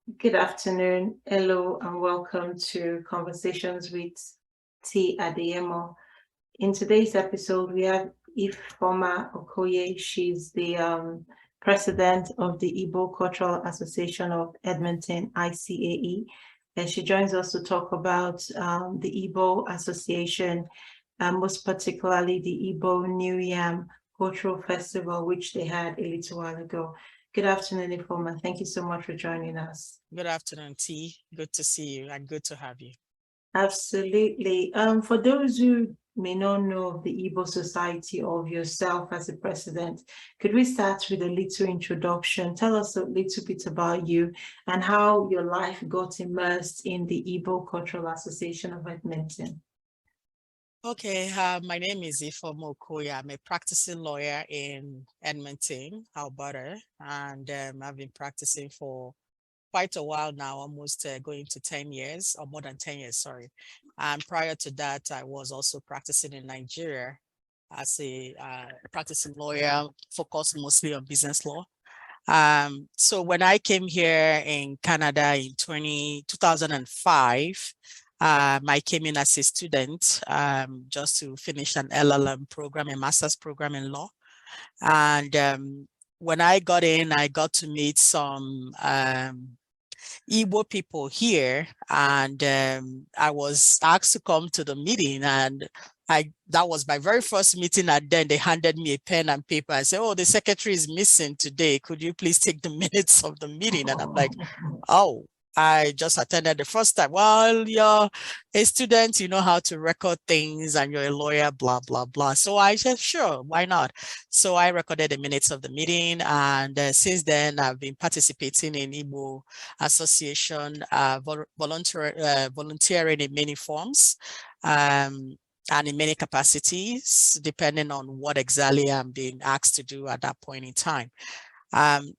Good afternoon. Hello and welcome to Conversations with T at the Emo. In today's episode, we have Ifeoma Okoye. She's the president of the Igbo Cultural Association of Edmonton, ICAE. And she joins us to talk about the Igbo Association, most particularly the Igbo New Yam Cultural Festival, which they had a little while ago. Good afternoon, Ifeoma. Thank you so much for joining us. Good afternoon, T. Good to see you and good to have you. Absolutely. For those who may not know of the Igbo Society or of yourself as a president, could we start with a little introduction? Tell us a little bit about you and how your life got immersed in the Igbo Cultural Association of Edmonton. Okay, my name is Ifeoma Okoye. I'm a practicing lawyer in Edmonton, Alberta, and I've been practicing for quite a while now, almost going to 10 years or more than 10 years, sorry. And prior to that, I was also practicing in Nigeria as a practicing lawyer, focused mostly on business law. So when I came here in Canada in 2005, I came in as a student just to finish an LLM program, a master's program in law. And when I got in, I got to meet some Igbo people here, and I was asked to come to the meeting, and that was my very first meeting, and then they handed me a pen and paper and said, "Oh, the secretary is missing today. Could you please take the minutes of the meeting?" And I'm like, "Oh, I just attended the first time." "Well, you're a student, you know how to record things, and you're a lawyer, blah, blah, blah." So I said, "Sure, why not?" So I recorded the minutes of the meeting, and since then I've been participating in Igbo Association, volunteering in many forms. And in many capacities, depending on what exactly I'm being asked to do at that point in time.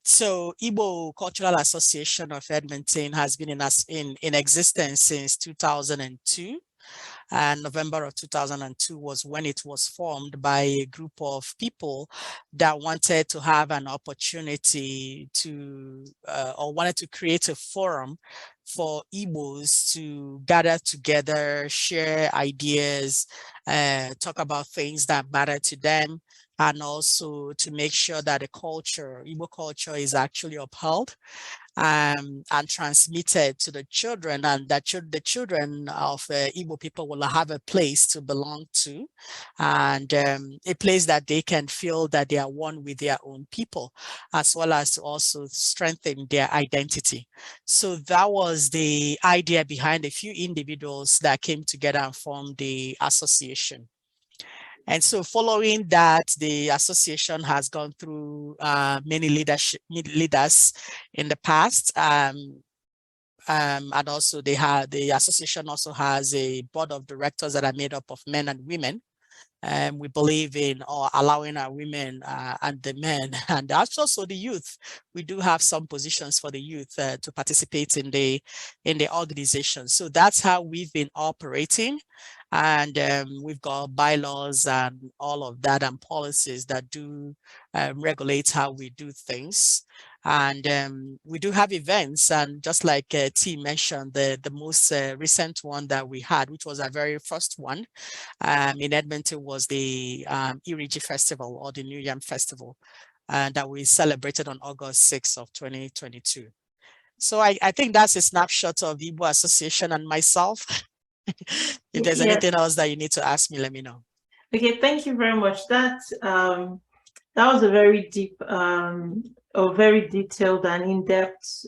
So Igbo Cultural Association of Edmonton has been in existence since 2002. And November of 2002 was when it was formed by a group of people that wanted to have an opportunity to, or wanted to create a forum for Igbos to gather together, share ideas, talk about things that matter to them, and also to make sure that the culture, Igbo culture, is actually upheld and transmitted to the children, and that the children of Igbo people will have a place to belong to, and a place that they can feel that they are one with their own people, as well as to also strengthen their identity. So that was the idea behind a few individuals that came together and formed the association. And so following that, the association has gone through many leaders in the past. And also the association also has a board of directors that are made up of men and women. We believe in allowing our women and the men, and also the youth. We do have some positions for the youth to participate in the organization. So that's how we've been operating. And we've got bylaws and all of that and policies that do regulate how we do things. And we do have events, and just like T mentioned, the most recent one that we had, which was our very first one in Edmonton, was the Iriji Festival, or the New Yam Festival, that we celebrated on August 6th of 2022. So I think that's a snapshot of the Igbo Association and myself. If there's anything else that you need to ask me, let me know. Okay, thank you very much. That was a very deep, very detailed and in-depth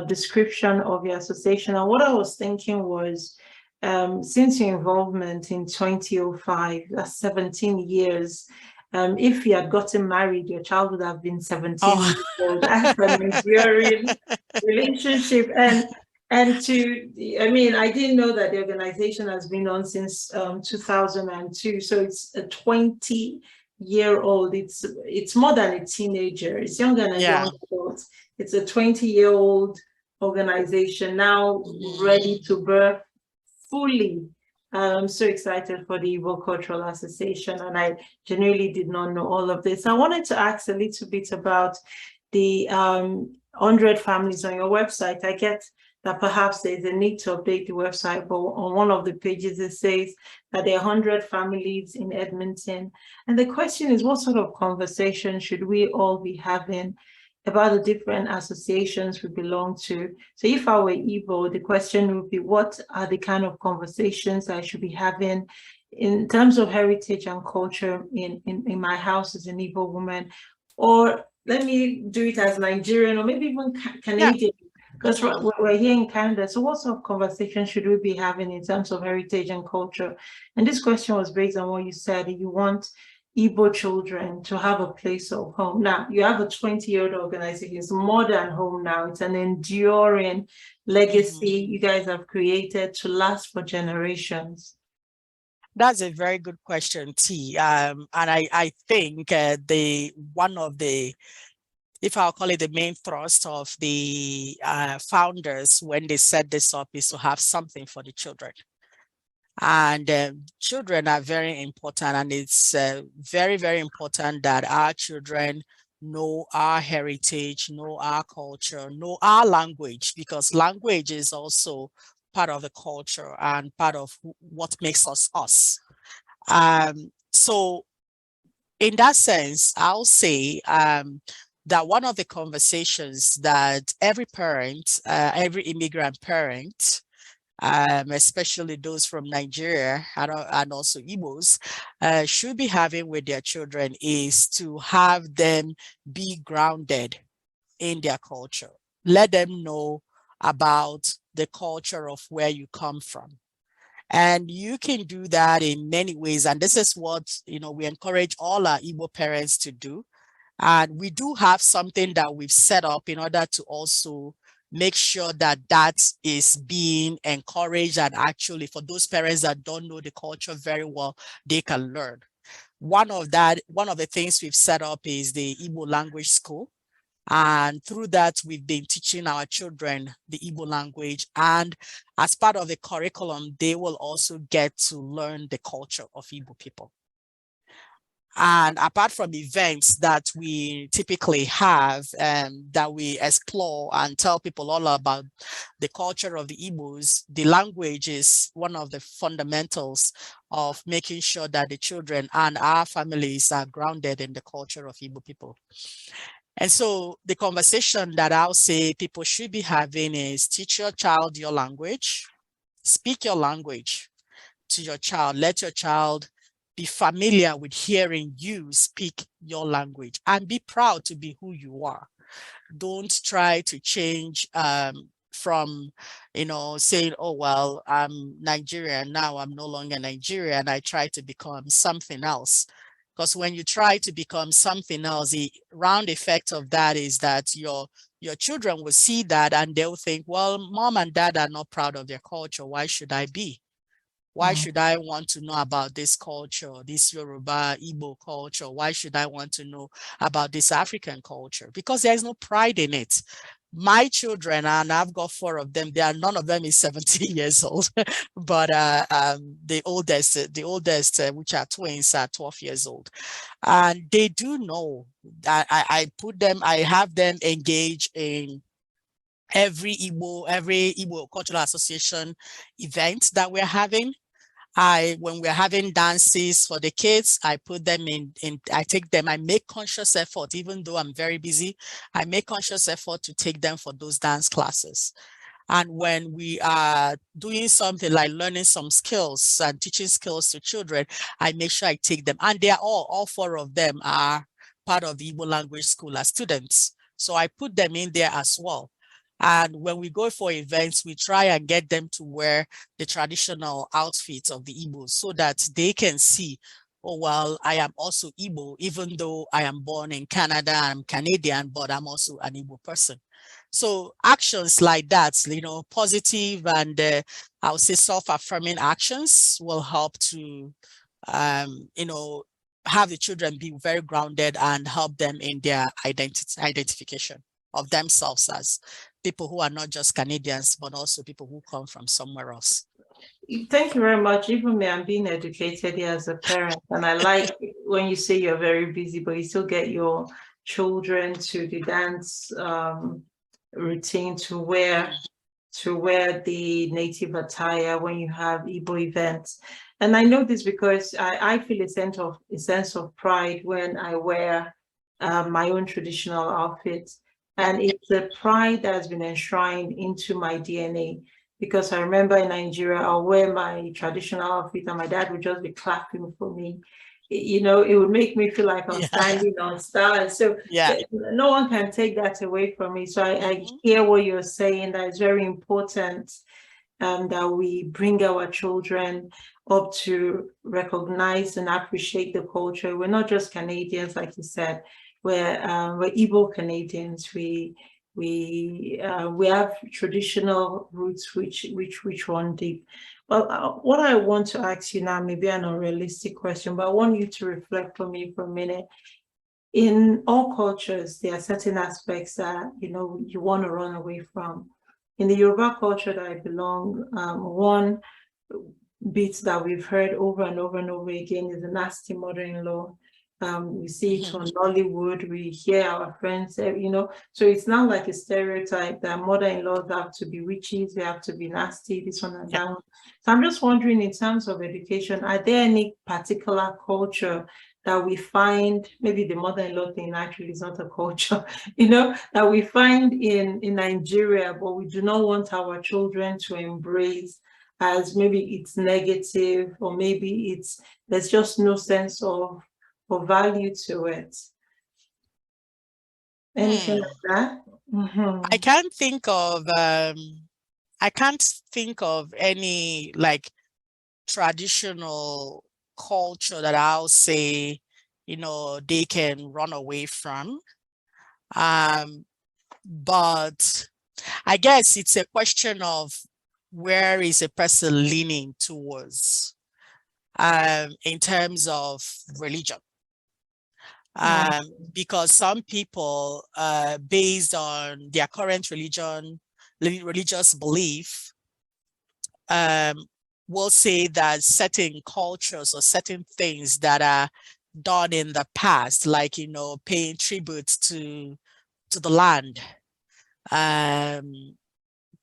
description of your association. And what I was thinking was, since your involvement in 2005, that's 17 years, if you had gotten married, your child would have been 17 years old. That's an enduring relationship. And I didn't know that the organization has been on since 2002. So it's a 20-year-old. It's more than a teenager. It's younger than a young adult. It's a 20-year-old organization now ready to birth fully. I'm so excited for the Igbo Cultural Association, and I genuinely did not know all of this. I wanted to ask a little bit about the 100 families on your website. I get that perhaps there's a need to update the website, but on one of the pages it says that there are 100 families in Edmonton. And the question is, what sort of conversation should we all be having about the different associations we belong to? So if I were Igbo, the question would be, what are the kind of conversations I should be having in terms of heritage and culture in my house as an Igbo woman? Or let me do it as Nigerian, or maybe even Canadian, because we're here in Canada. So what sort of conversation should we be having in terms of heritage and culture? And this question was based on what you said. You want Igbo children to have a place of home. Now, you have a 20-year-old organization. It's more than home now. It's an enduring legacy you guys have created to last for generations. That's a very good question, T. And I think one of the, if I'll call it the main thrust of the founders when they set this up, is to have something for the children. And children are very important, and it's very, very important that our children know our heritage, know our culture, know our language, because language is also part of the culture and part of what makes us us. So in that sense, I'll say that one of the conversations that every parent, every immigrant parent, especially those from Nigeria and also Igbos, should be having with their children is to have them be grounded in their culture. Let them know about the culture of where you come from. And you can do that in many ways. And this is what, we encourage all our Igbo parents to do. And we do have something that we've set up in order to also make sure that that is being encouraged, and actually for those parents that don't know the culture very well, they can learn. One of the things we've set up is the Emo Language School. And through that, we've been teaching our children the Igbo language. And as part of the curriculum, they will also get to learn the culture of Igbo people. And apart from events that we typically have, that we explore and tell people all about the culture of the Igbos, the language is one of the fundamentals of making sure that the children and our families are grounded in the culture of Igbo people. And so the conversation that I'll say people should be having is teach your child your language, speak your language to your child, let your child be familiar with hearing you speak your language, and be proud to be who you are. Don't try to change from, saying, oh, well, I'm Nigerian, now I'm no longer Nigerian, and I try to become something else. Because when you try to become something else, the round effect of that is that your children will see that and they'll think, well, mom and dad are not proud of their culture. Why should I be? Why should I want to know about this culture, this Yoruba, Igbo culture? Why should I want to know about this African culture? Because there's no pride in it. My children, and I've got 4 of them, none of them is 17 years old, but the oldest, which are twins, are 12 years old. And they do know that I have them engage in every Igbo Cultural Association event that we're having. When we're having dances for the kids, I put them I make conscious effort, even though I'm very busy, I make conscious effort to take them for those dance classes. And when we are doing something like learning some skills and teaching skills to children, I make sure I take them. And they are all 4 of them are part of the Emo Language School as students. So I put them in there as well. And when we go for events, we try and get them to wear the traditional outfits of the Igbos so that they can see, oh, well, I am also Igbo, even though I am born in Canada, I'm Canadian, but I'm also an Igbo person. So actions like that, positive and I would say self-affirming actions will help to, have the children be very grounded and help them in their identification of themselves as people who are not just Canadians, but also people who come from somewhere else. Thank you very much. Even me, I'm being educated here as a parent, and I like when you say you're very busy, but you still get your children to the dance routine, to wear the native attire when you have Igbo events. And I know this because I feel a sense of pride when I wear my own traditional outfit. And it's a pride that has been enshrined into my DNA, because I remember in Nigeria, I'll wear my traditional outfit and my dad would just be clapping for me. It would make me feel like I'm standing on stars. So no one can take that away from me. So I hear what you're saying, that it's very important that we bring our children up to recognize and appreciate the culture. We're not just Canadians, like you said. We're Igbo Canadians. We have traditional roots which run deep. Well, what I want to ask you now may be an unrealistic question, but I want you to reflect for me for a minute. In all cultures, there are certain aspects that you want to run away from. In the Yoruba culture that I belong, one bit that we've heard over and over and over again is the nasty mother-in-law. We see it on Nollywood, we hear our friends say, so it's not like a stereotype that mother-in-laws have to be witches, they have to be nasty, this one and that one. So I'm just wondering, in terms of education, are there any particular culture that we find, maybe the mother-in-law thing actually is not a culture, that we find in Nigeria, but we do not want our children to embrace, as maybe it's negative, or maybe there's just no sense of value to it? Anything like that? I can't think of any like traditional culture that I'll say, they can run away from. But I guess it's a question of where is a person leaning towards in terms of religion. Because some people, based on their current religious belief, will say that certain cultures or certain things that are done in the past, like, paying tribute to the land,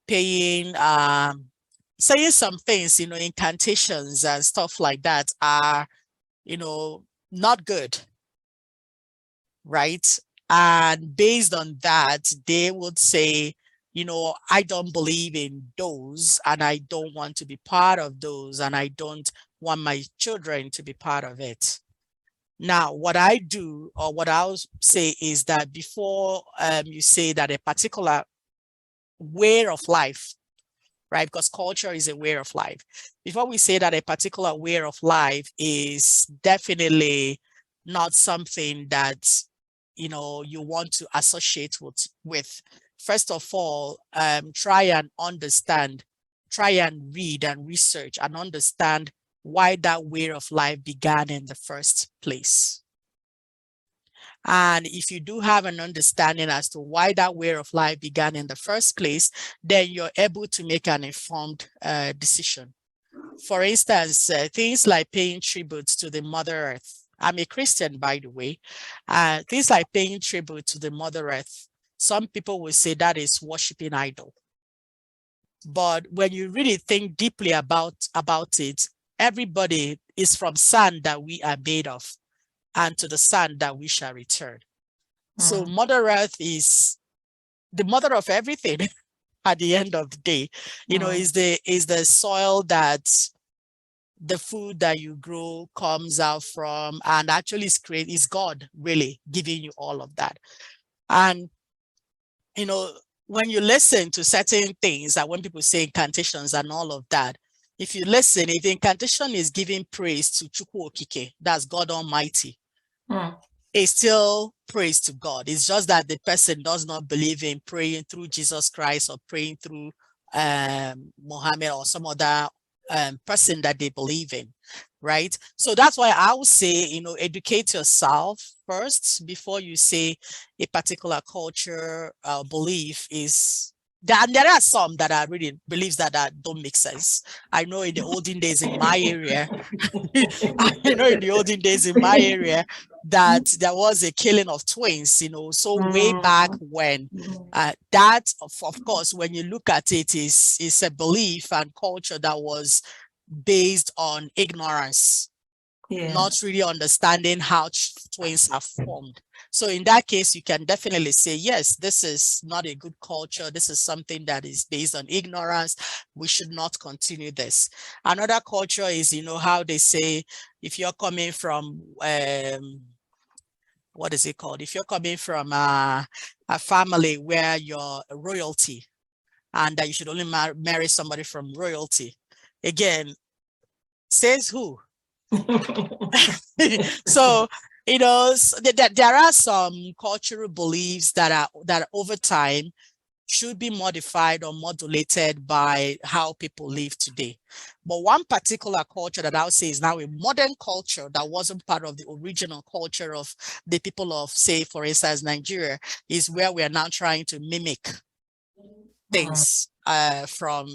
paying, saying some things, incantations and stuff like that are, not good. Right? And based on that, they would say, I don't believe in those, and I don't want to be part of those, and I don't want my children to be part of it. Now, what I do, or what I'll say, is that before you say that a particular way of life, right? Because culture is a way of life. Before we say that a particular way of life is definitely not something that you want to associate with, first of all, try and understand, try and read and research and understand why that way of life began in the first place. And if you do have an understanding as to why that way of life began in the first place, then you're able to make an informed decision. For instance, things like paying tribute to the Mother Earth. I'm a Christian, by the way. Things like paying tribute to the Mother Earth, some people will say that is worshiping idol. But when you really think deeply about it, everybody is from sand that we are made of, and to the sand that we shall return. So Mother Earth is the mother of everything at the end of the day. Is the soil that the food that you grow comes out from, and actually is God really giving you all of that. And when you listen to certain things, that when people say incantations and all of that, if you listen, if the incantation is giving praise to Chukwu Okike, that's God Almighty, it's still praise to God. It's just that the person does not believe in praying through Jesus Christ or praying through Muhammad or some other person that they believe in, right? So that's why I would say, educate yourself first before you say a particular culture belief is there are some that I really believes that don't make sense. I know in the olden days in my area, I know in the olden days in my area that there was a killing of twins, so way back when. That, of course, when you look at it, is a belief and culture that was based on ignorance, not really understanding how twins are formed. So in that case, you can definitely say, yes, this is not a good culture. This is something that is based on ignorance. We should not continue this. Another culture is, how they say, if you're coming from, what is it called? If you're coming from a family where you're royalty and that you should only marry somebody from royalty. Again, says who? So, there are some cultural beliefs that over time should be modified or modulated by how people live today. But one particular culture that I would say is now a modern culture that wasn't part of the original culture of the people of, say, for instance, Nigeria, is where we are now trying to mimic things from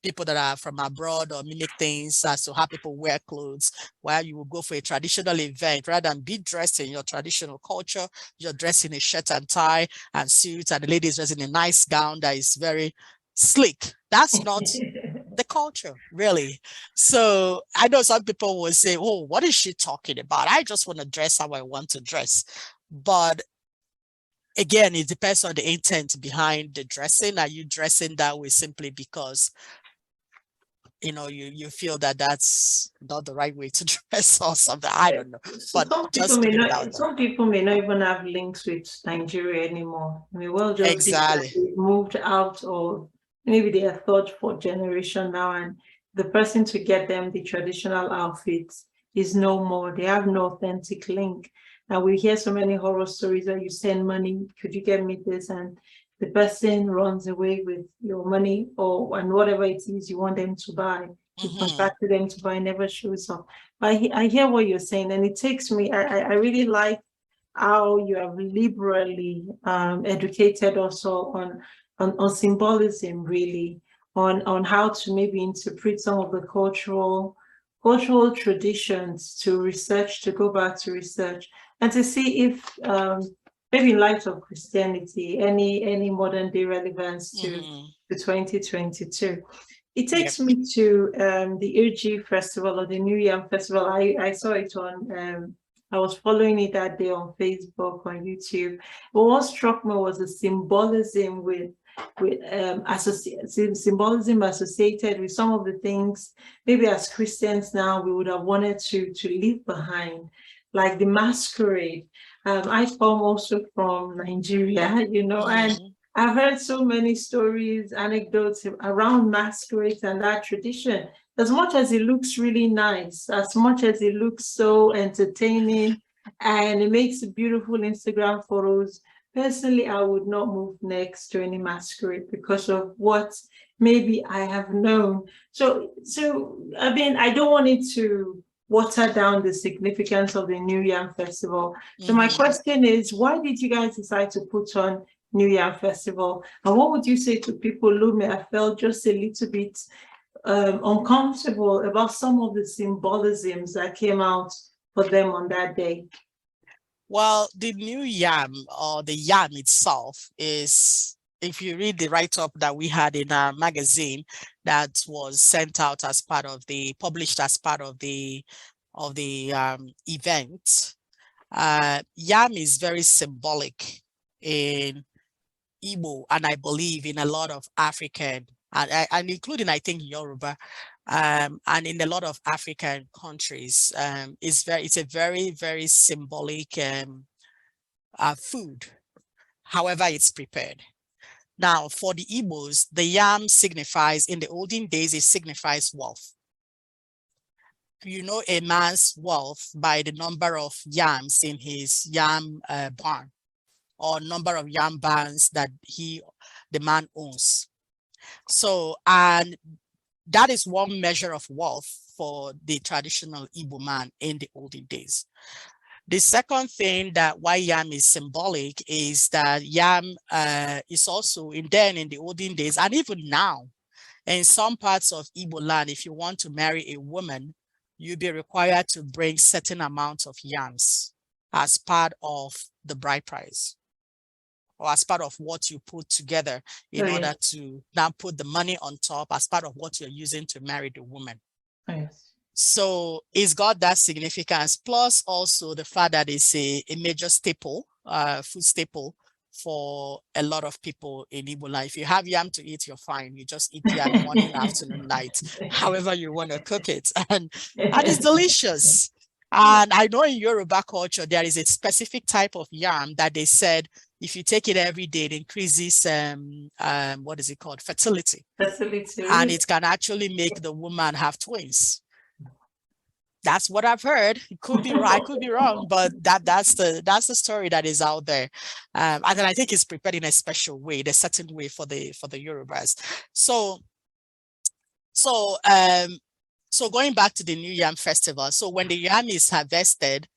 people that are from abroad, or mimic things as to how people wear clothes, where you will go for a traditional event, rather than be dressed in your traditional culture, you're dressed in a shirt and tie and suits, and the lady is dressed in a nice gown that is very sleek. That's not the culture, really. So I know some people will say, oh, what is she talking about? I just want to dress how I want to dress. But again, it depends on the intent behind the dressing. Are you dressing that way simply because you feel that that's not the right way to dress or something? I don't know. So But just put it out there. some people may not even have links with Nigeria anymore. I mean, well, just Exactly. they've moved out, or maybe they are third, fourth generation now, and the person to get them the traditional outfits is no more. They have no authentic link. And we hear so many horror stories where you send money, could you get me this? And the person runs away with your money and whatever it is you want them to buy. You contracted them to buy, never shows up. But I hear what you're saying, and it takes me, I really like how you have liberally educated also on symbolism, really, on how to maybe interpret some of the cultural traditions, to go back to research and to see if maybe in light of Christianity, any modern day relevance to 2022. It takes me to the Irji Festival, or the New Yam Festival. I saw it on, I was following it that day on Facebook, on YouTube. But what struck me was the symbolism symbolism associated with some of the things maybe as Christians now we would have wanted to leave behind, like the masquerade. I come also from Nigeria, and I've heard so many stories, anecdotes around masquerades and that tradition. As much as it looks really nice, as much as it looks so entertaining, and it makes beautiful Instagram photos, personally, I would not move next to any masquerade because of what maybe I have known. So I mean, I don't want it to water down the significance of the New Yam Festival. So my question is, why did you guys decide to put on New Yam Festival? And what would you say to people who may have felt just a little bit uncomfortable about some of the symbolisms that came out for them on that day? Well, the New Yam, or the yam itself, is, if you read the write-up that we had in our magazine that was sent out as part of published as part of the event, yam is very symbolic in Igbo, and I believe in a lot of African, and including, I think, Yoruba, and in a lot of African countries. It's a very, very symbolic food, however it's prepared. Now, for the Igbos, the yam signifies, in the olden days, it signifies wealth. You know a man's wealth by the number of yams in his yam barn, or number of yam barns that the man owns. So, and that is one measure of wealth for the traditional Igbo man in the olden days. The second thing that why yam is symbolic is that yam is also in the olden days, and even now, in some parts of Igbo land, if you want to marry a woman, you'll be required to bring certain amounts of yams as part of the bride price, or as part of what you put together in order to now put the money on top as part of what you're using to marry the woman. Yes. So it's got that significance, plus also the fact that it's a major staple, food staple for a lot of people in Igbo land. If you have yam to eat, you're fine. You just eat yam morning, afternoon, night, however you want to cook it. And it's delicious. And I know in Yoruba culture, there is a specific type of yam that they said, if you take it every day, it increases, what is it called? Fertility. Fertility. And it can actually make the woman have twins. That's what I've heard. It could be right, could be wrong, but that's the story that is out there. And then I think it's prepared in a special way, a certain way for the Yorubas. So going back to the New Yam Festival. So when the yam is harvested,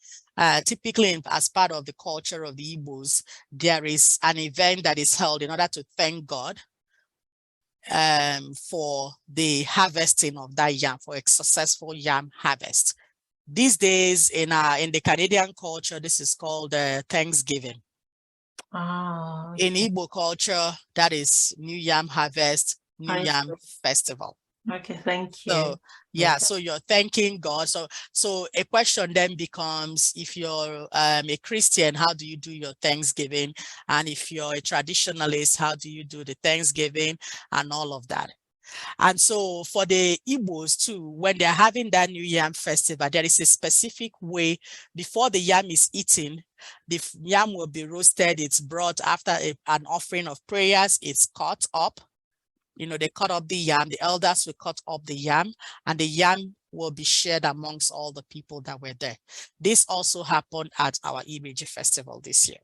typically as part of the culture of the Igbos, there is an event that is held in order to thank God for the harvesting of that yam, for a successful yam harvest. These days in the Canadian culture, this is called Thanksgiving. Okay. In Igbo culture, that is New Yam Harvest, New Yam Festival. Okay, thank you. So yeah, so you're thanking God. So a question then becomes, if you're a Christian, how do you do your Thanksgiving? And if you're a traditionalist, how do you do the Thanksgiving and all of that? And so for the Igbos too, when they're having that New Yam Festival, there is a specific way before the yam is eaten. The yam will be roasted. It's brought after an offering of prayers. It's cut up. You know, they cut up the yam. The elders will cut up the yam, and the yam will be shared amongst all the people that were there. This also happened at our Ibeji festival this year.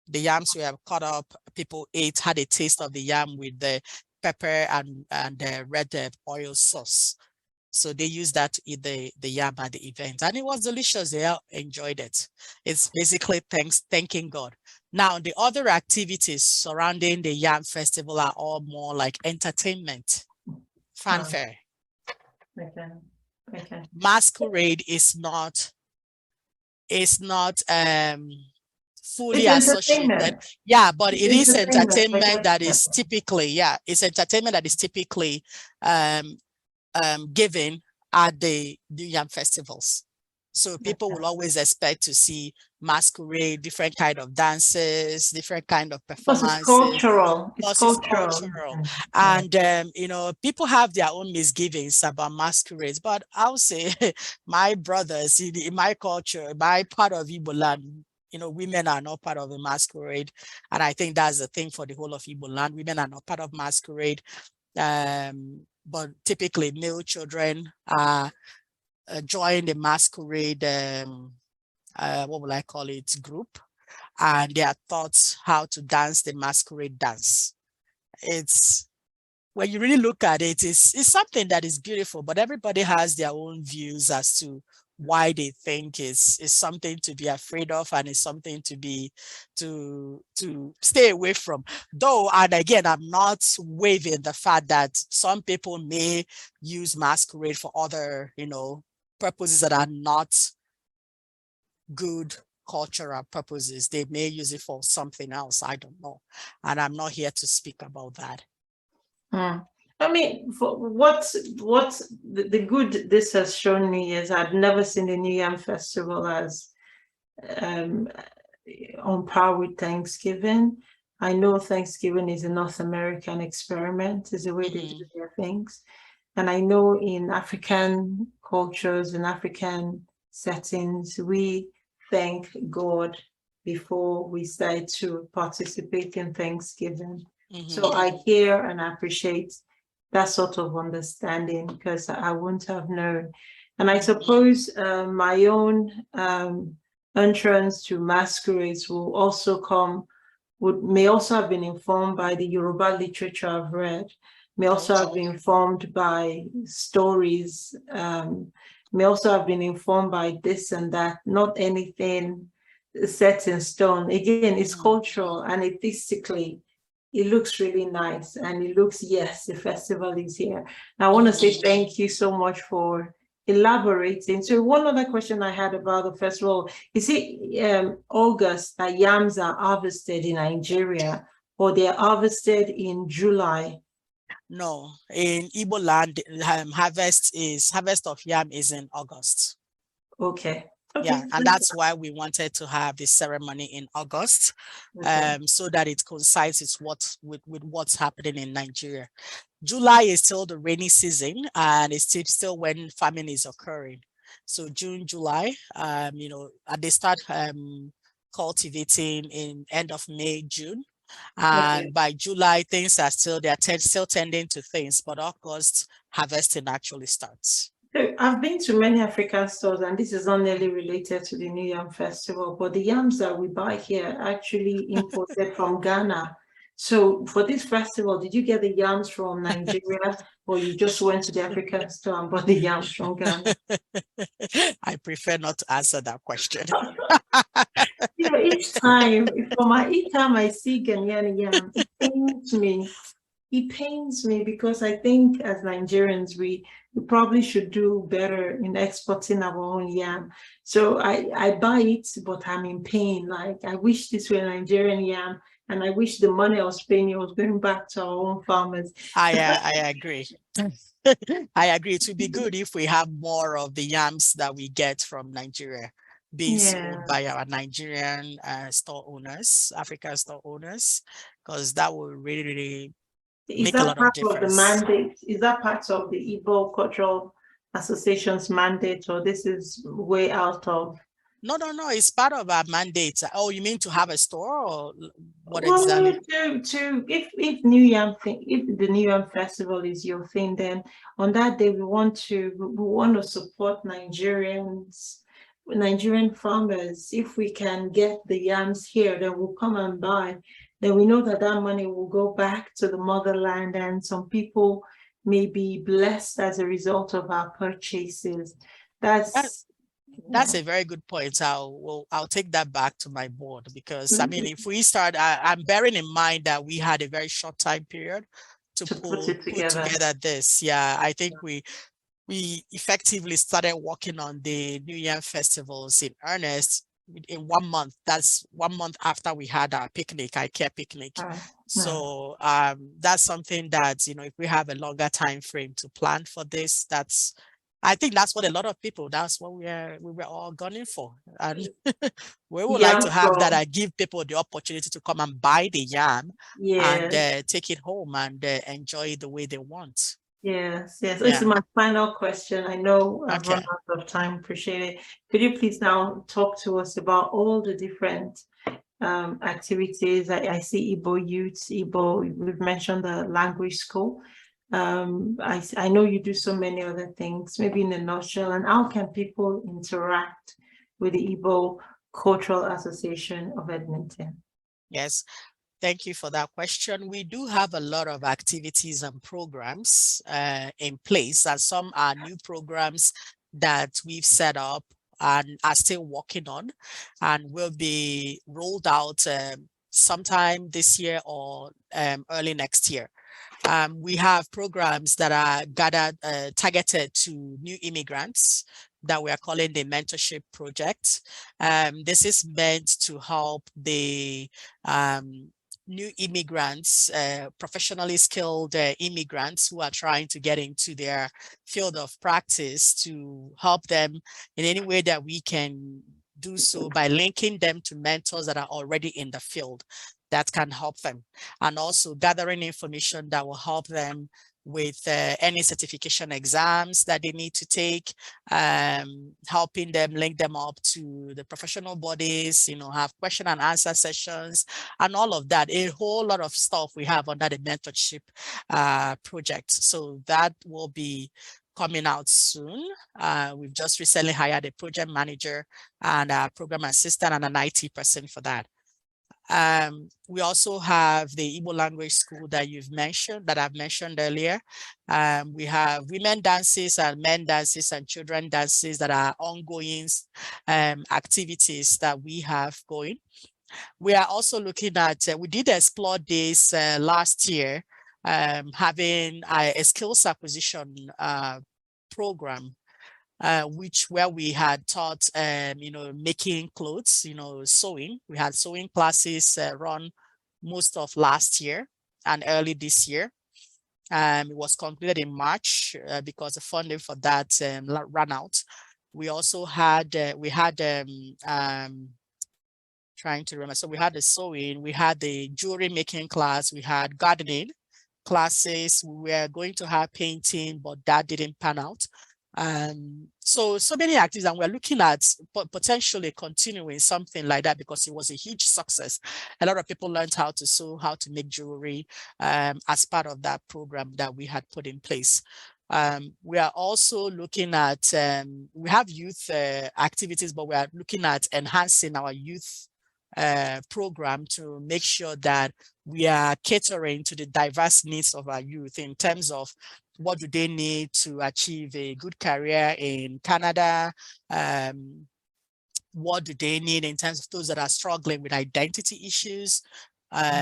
The yams were cut up. People ate, had a taste of the yam with the pepper and the red oil sauce. So they used that to eat the yam at the event, and it was delicious. They all enjoyed it. It's basically thanking God. Now, the other activities surrounding the Yam Festival are all more like entertainment, fanfare. Okay. Masquerade is not fully associated. Yeah, but it is entertainment that is typically, it's entertainment that is typically given at the New Yam festivals. So people will always expect to see masquerade, different kind of dances, different kind of performances. It's cultural. It's cultural. And, you know, people have their own misgivings about masquerades, but I'll say my brothers, in my culture, my part of Igbo land, you know, women are not part of the masquerade. And I think that's the thing for the whole of Igbo land. Women are not part of masquerade. But typically male children join the masquerade, what will I call it, group, and they are taught how to dance the masquerade dance. It's, when you really look at it, it's something that is beautiful, but everybody has their own views as to why they think is something to be afraid of, and is something to stay away from. Though, and again, I'm not waiving the fact that some people may use masquerade for other, you know, purposes that are not good cultural purposes. They may use it for something else. I don't know, and I'm not here to speak about that. I mean, for what's the good this has shown me is I've never seen the New Yam Festival as on par with Thanksgiving. I know Thanksgiving is a North American experiment, is the way they do their things. And I know in African cultures, in African settings, we thank God before we start to participate in Thanksgiving. So I hear and appreciate that sort of understanding, because I wouldn't have known. And I suppose my own entrance to masquerades will also may also have been informed by the Yoruba literature I've read, may also have been informed by stories may also have been informed by this and that, not anything set in stone. Again, it's cultural and artistically, it looks really nice, and it looks, yes, the festival is here. I want to say thank you so much for elaborating. So one other question I had about the festival, is it August that yams are harvested in Nigeria, or they're harvested in July? No, in Igbo land, harvest of yam is in August. Okay. Yeah, and that's why we wanted to have this ceremony in August, so that it coincides with what's happening in Nigeria. July is still the rainy season, and it's still when farming is occurring. So June, July, they start cultivating in end of May, June. And by July, things are still tending to things, but August harvesting actually starts. I've been to many African stores, and this is not nearly related to the New Yam Festival, but the yams that we buy here are actually imported from Ghana. So for this festival, did you get the yams from Nigeria, or you just went to the African store and bought the yams from Ghana? I prefer not to answer that question. Each time I see Ghanaian yam, it pains me. It pains me because I think as Nigerians, we probably should do better in exporting our own yam. So I buy it, but I'm in pain. Like, I wish this were Nigerian yam, and I wish the money I was paying was going back to our own farmers. I agree. I agree. It would be good if we have more of the yams that we get from Nigeria being sold by our Nigerian store owners, African store owners, because that will really make a lot of difference. Is that part of the mandate? Is that part of the Igbo Cultural Association's mandate, or this is way out of? No, it's part of our mandate. Oh, you mean to have a store, or what exactly? If the New Yam Festival is your thing, then on that day we want to support Nigerian farmers. If we can get the yams here, then we'll come and buy. Then we know that money will go back to the motherland, and some people may be blessed as a result of our purchases. That's a very good point. I'll take that back to my board, because I mean, if we start, I'm bearing in mind that we had a very short time period to put together this. Yeah, I think we effectively started working on the New Year festivals in earnest in 1 month. That's 1 month after we had our picnic, ICAE picnic. So that's something that, if we have a longer time frame to plan for this, I think that's what a lot of people, that's what we were all gunning for. And we would like to have that and give people the opportunity to come and buy the yam and take it home and enjoy it the way they want. Yes. This is my final question. I know I've run out of time. Appreciate it. Could you please now talk to us about all the different activities? I see Igbo youth, we've mentioned the language school. I know you do so many other things, maybe in a nutshell, and how can people interact with the Igbo Cultural Association of Edmonton? Yes. Thank you for that question. We do have a lot of activities and programs in place, and some are new programs that we've set up and are still working on, and will be rolled out sometime this year or early next year. We have programs that are targeted to new immigrants that we are calling the Mentorship Project. This is meant to help the new immigrants, professionally skilled immigrants who are trying to get into their field of practice, to help them in any way that we can do so by linking them to mentors that are already in the field that can help them, and also gathering information that will help them with any certification exams that they need to take, helping them link them up to the professional bodies, have question and answer sessions and all of that. A whole lot of stuff we have under the mentorship project. So that will be coming out soon. We've just recently hired a project manager and a program assistant and an IT person for that. We also have the Emo Language School that I've mentioned earlier. We have women dances and men dances and children dances that are ongoing activities that we have going. We are also looking at, we did explore this last year, having a skills acquisition program, where we had taught, making clothes, sewing. We had sewing classes run most of last year and early this year. It was concluded in March because the funding for that ran out. We also had, trying to remember, so we had the sewing, we had the jewelry making class, we had gardening classes, we were going to have painting, but that didn't pan out. So many activities, and we're looking at potentially continuing something like that because it was a huge success. A lot of people learned how to sew, how to make jewelry as part of that program that we had put in place. We are also looking at, we have youth activities, but we are looking at enhancing our youth program to make sure that we are catering to the diverse needs of our youth in terms of what do they need to achieve a good career in Canada, what do they need in terms of those that are struggling with identity issues,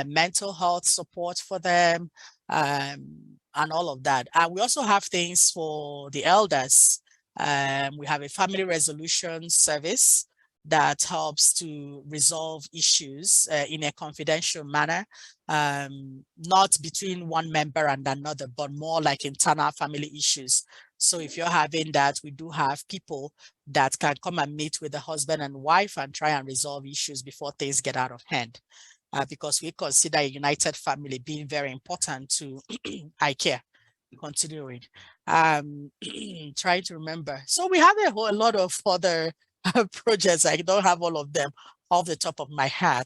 mental health support for them, and all of that. And we also have things for the elders. We have a family resolution service that helps to resolve issues in a confidential manner, not between one member and another, but more like internal family issues. So if you're having that, we do have people that can come and meet with the husband and wife and try and resolve issues before things get out of hand. Because we consider a united family being very important to ICAE. Continuing, trying to remember. So we have a whole lot of other projects. I don't have all of them off the top of my head.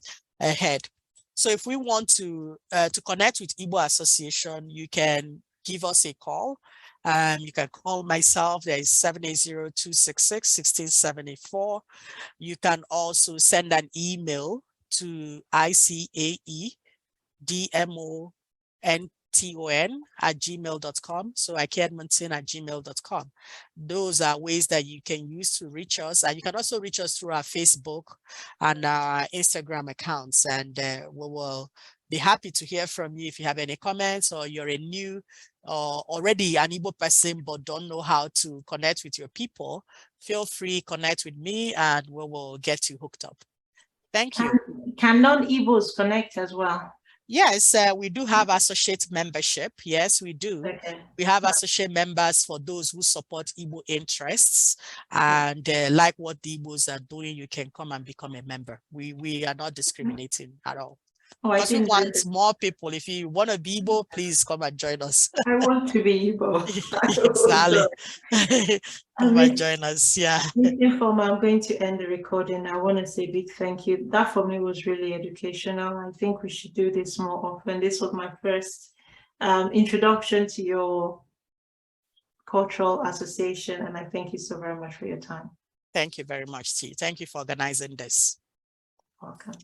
So if we want to connect with Igbo Association, you can give us a call. You can call myself. There is 780-266-1674. You can also send an email to ICAE DMONTON@gmail.com. So ICAE@gmail.com. Those are ways that you can use to reach us. And you can also reach us through our Facebook and our Instagram accounts. And we will be happy to hear from you if you have any comments, or you're a new or already an Igbo person but don't know how to connect with your people. Feel free, connect with me and we will get you hooked up. Thank you. Can non-Igbos connect as well? Yes, we do have associate membership. Yes, we do. Okay. We have associate members for those who support Igbo interests and like what the Igbos are doing. You can come and become a member. We are not discriminating at all. Oh, because we want more people. If you want to be Igbo, please come and join us. I want to be Igbo. Exactly. Come and join us. Yeah. Ifeoma, I'm going to end the recording. I want to say a big thank you. That for me was really educational. I think we should do this more often. This was my first introduction to your cultural association, and I thank you so very much for your time. Thank you very much, T. Thank you for organizing this. Welcome.